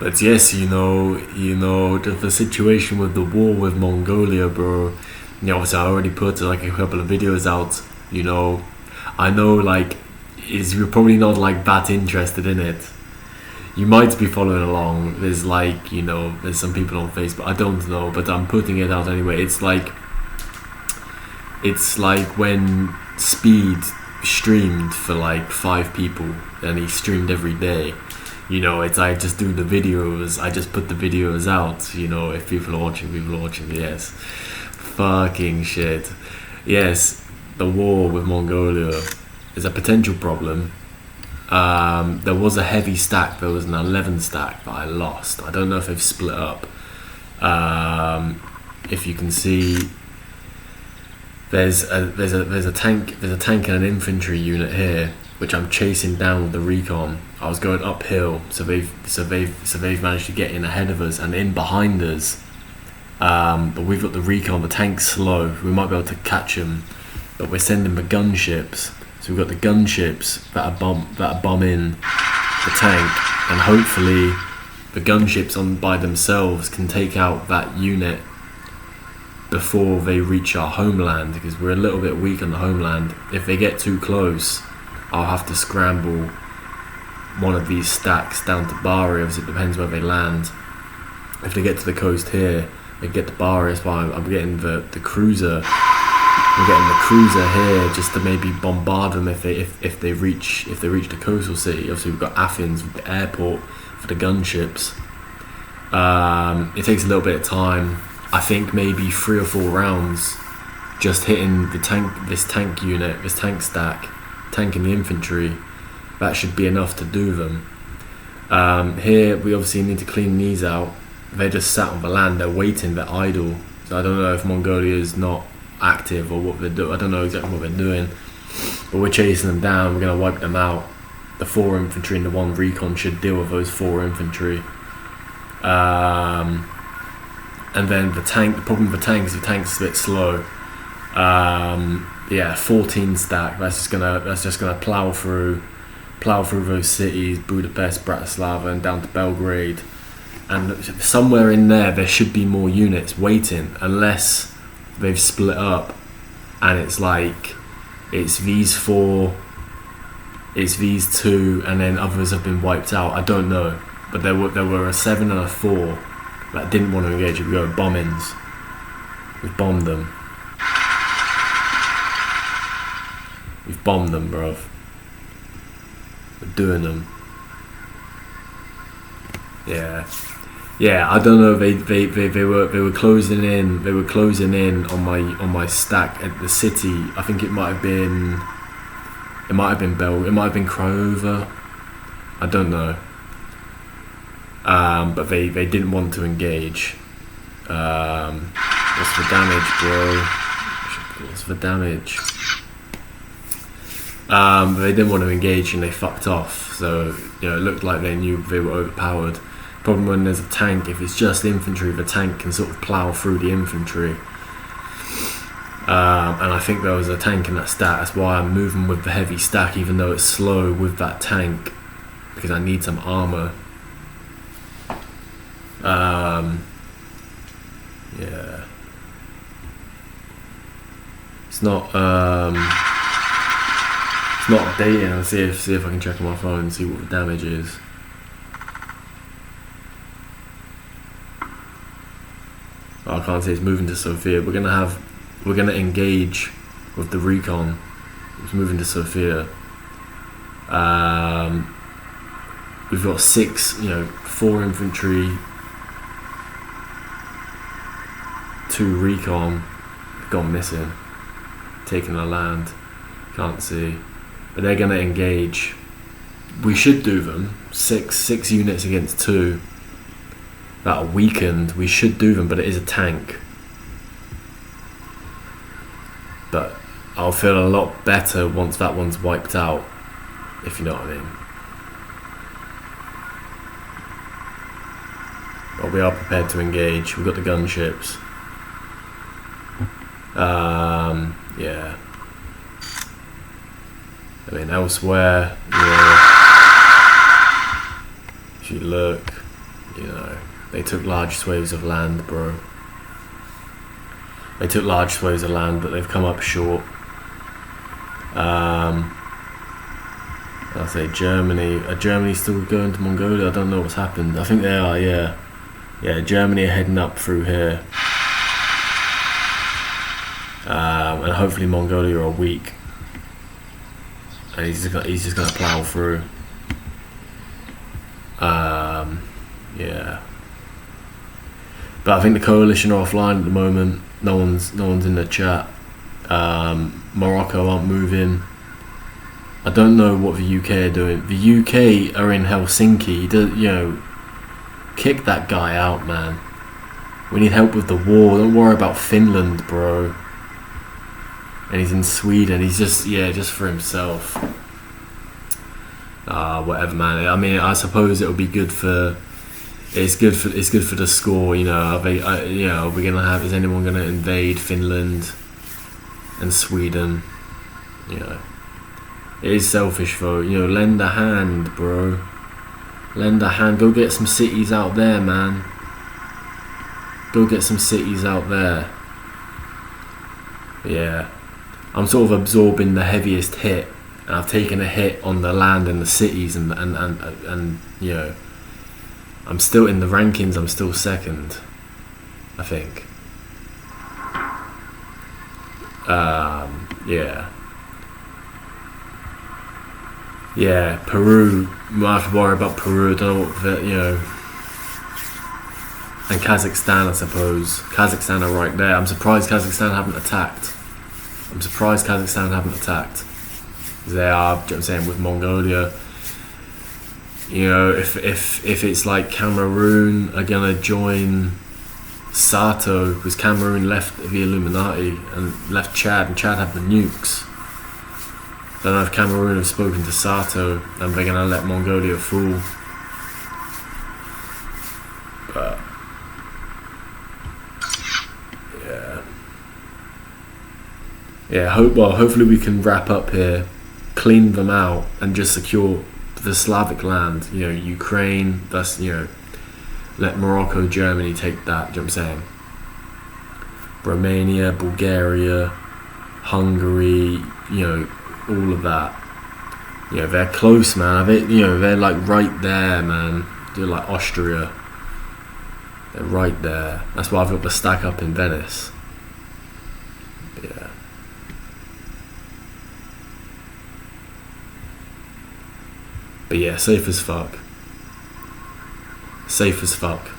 But yes, the situation with the war with Mongolia, bro. Obviously I already put like a couple of videos out. I know like you're probably not like that interested in it. You might be following along. There's like there's some people on Facebook. I don't know, but I'm putting it out anyway. It's like when Speed streamed for like 5 people, and he streamed every day. It's I just do the videos. I just put the videos out. If people are watching, Yes, fucking shit. Yes, the war with Mongolia is a potential problem. There was a heavy stack. There was an 11 stack that I lost. I don't know if they've split up. If you can see, there's a tank and an infantry unit here, which I'm chasing down with the recon. I was going uphill, so they've managed to get in ahead of us and in behind us. But we've got the recon. The tank's slow. We might be able to catch them, but we're sending the gunships. So we've got the gunships that are bombing the tank, and hopefully the gunships by themselves can take out that unit before they reach our homeland, because we're a little bit weak on the homeland. If they get too close, I'll have to scramble one of these stacks down to Bari. Obviously it depends where they land. If they get to the coast here, they get to Bari. That's why I'm getting the cruiser. I'm getting the cruiser here just to maybe bombard them if they reach the coastal city. Obviously we've got Athens with the airport for the gunships. It takes a little bit of time. I think maybe 3 or 4 rounds just hitting this tank unit, this tank stack, tank and the infantry. That should be enough to do them. Here we obviously need to clean these out. They just sat on the land. They're waiting. They're idle. So I don't know if Mongolia is not active or what they're doing. I don't know exactly what they're doing. But we're chasing them down. We're going to wipe them out. The 4 infantry and the 1 recon should deal with those 4 infantry. And then the tank. The problem with the tank is the tank's a bit slow. 14 stack. That's just gonna plow through those cities, Budapest, Bratislava, and down to Belgrade. And somewhere in there should be more units waiting, unless they've split up, and it's these 4, it's these 2, and then others have been wiped out. I don't know, but there were a 7 and a 4 that didn't want to engage. We go bombings. We've bombed them. We've bombed them, bruv. We're doing them. Yeah. I don't know. They were closing in. They were closing in on my stack at the city. I think it might have been It might have been Craiova. I don't know. But they didn't want to engage. What's the damage, bro? What's the damage? They didn't want to engage and they fucked off. So it looked like they knew they were overpowered. Problem when there's a tank, if it's just infantry, the tank can sort of plow through the infantry. And I think there was a tank in that stack. That's why I'm moving with the heavy stack, even though it's slow with that tank, because I need some armor. Yeah. It's not updating. I'll see if I can check on my phone and see what the damage is. I can't say it's moving to Sofia. We're gonna engage with the recon. It's moving to Sofia. We've got 4 infantry, 2 recon, gone missing, taking the land. Can't see, but they're gonna engage. We should do them. 6 units against 2. That are weakened. We should do them, but it is a tank. But I'll feel a lot better once that one's wiped out, if you know what I mean. But we are prepared to engage. We've got the gunships. Yeah. I mean, elsewhere, if you look, you know, they took large swathes of land, bro. They took large swathes of land, but they've come up short. I'll say Germany. Are Germany still going to Mongolia? I don't know what's happened. I think they are, yeah. Yeah, Germany are heading up through here. And hopefully Mongolia are weak. And he's just gonna plow through. Yeah. But I think the coalition are offline at the moment. No one's in the chat. Morocco aren't moving. I don't know what the UK are doing. The UK are in Helsinki. You know, kick that guy out, man. We need help with the war. Don't worry about Finland, bro. And he's in Sweden. He's just for himself. Whatever, man. I mean, I suppose it'll be good for. It's good for the score. You know, are we gonna have? Is anyone gonna invade Finland and Sweden? You know, it is selfish though. You know, lend a hand, bro. Lend a hand. Go get some cities out there, man. Go get some cities out there. Yeah, I'm sort of absorbing the heaviest hit. And I've taken a hit on the land and the cities, and you know, I'm still in the rankings. I'm still second, I think. Yeah, Peru. Might have to worry about Peru. I don't know what you know. And Kazakhstan, I suppose. Kazakhstan are right there. I'm surprised Kazakhstan haven't attacked. They are, you know what I'm saying, with Mongolia. You know, if it's like Cameroon are gonna join Sato, because Cameroon left the Illuminati and left Chad, and Chad have the nukes. I don't know if Cameroon have spoken to Sato and they're gonna let Mongolia fall. But yeah, hopefully we can wrap up here, clean them out, and just secure the Slavic land. You know, Ukraine. That's, you know, let Morocco, Germany take that. Do you know what I'm saying? Romania, Bulgaria, Hungary. You know, all of that. You know, they're close, man. They're like right there, man. They're like Austria. They're right there. That's why I've got the stack up in Venice. Yeah. But yeah, safe as fuck. Safe as fuck.